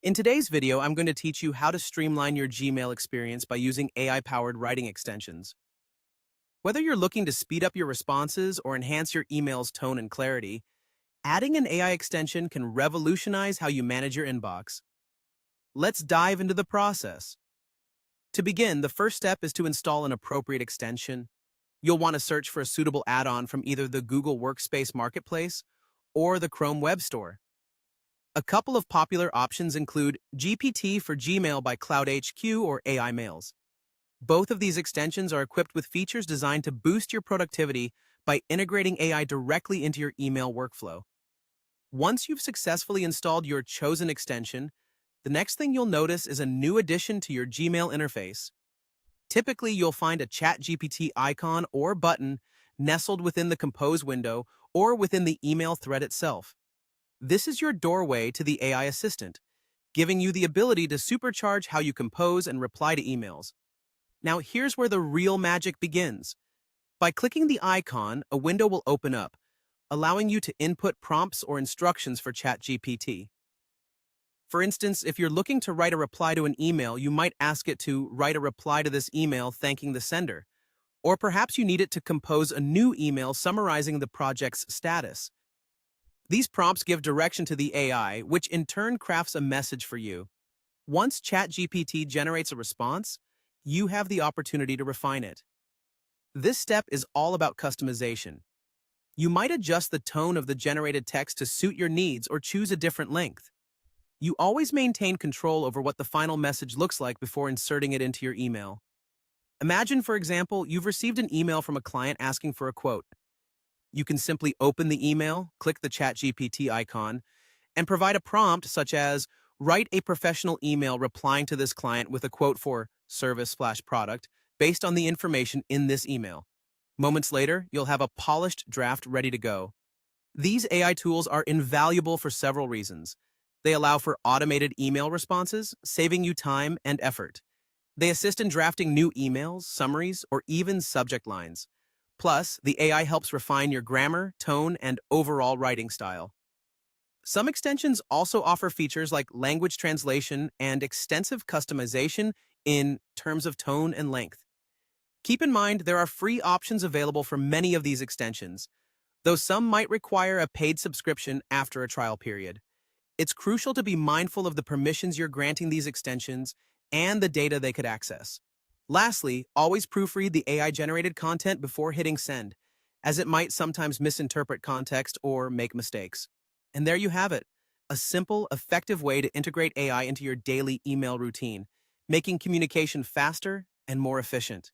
In today's video, I'm going to teach you how to streamline your Gmail experience by using AI-powered writing extensions. Whether you're looking to speed up your responses or enhance your email's tone and clarity, adding an AI extension can revolutionize how you manage your inbox. Let's dive into the process. To begin, the first step is to install an appropriate extension. You'll want to search for a suitable add-on from either the Google Workspace Marketplace or the Chrome Web Store. A couple of popular options include GPT for Gmail by CloudHQ or AI Mails. Both of these extensions are equipped with features designed to boost your productivity by integrating AI directly into your email workflow. Once you've successfully installed your chosen extension, the next thing you'll notice is a new addition to your Gmail interface. Typically, you'll find a Chatgpt icon or button nestled within the Compose window or within the email thread itself. This is your doorway to the AI assistant, giving you the ability to supercharge how you compose and reply to emails. Now, here's where the real magic begins. By clicking the icon, a window will open up, allowing you to input prompts or instructions for ChatGPT. For instance, if you're looking to write a reply to an email, you might ask it to write a reply to this email thanking the sender. Or perhaps you need it to compose a new email summarizing the project's status. These prompts give direction to the AI, which in turn crafts a message for you. Once ChatGPT generates a response, you have the opportunity to refine it. This step is all about customization. You might adjust the tone of the generated text to suit your needs or choose a different length. You always maintain control over what the final message looks like before inserting it into your email. Imagine, for example, you've received an email from a client asking for a quote. You can simply open the email, click the ChatGPT icon, and provide a prompt such as, write a professional email replying to this client with a quote for service/product based on the information in this email. Moments later, you'll have a polished draft ready to go. These AI tools are invaluable for several reasons. They allow for automated email responses, saving you time and effort. They assist in drafting new emails, summaries, or even subject lines. Plus, the AI helps refine your grammar, tone, and overall writing style. Some extensions also offer features like language translation and extensive customization in terms of tone and length. Keep in mind, there are free options available for many of these extensions, though some might require a paid subscription after a trial period. It's crucial to be mindful of the permissions you're granting these extensions and the data they could access. Lastly, always proofread the AI-generated content before hitting send, as it might sometimes misinterpret context or make mistakes. And there you have it, a simple, effective way to integrate AI into your daily email routine, making communication faster and more efficient.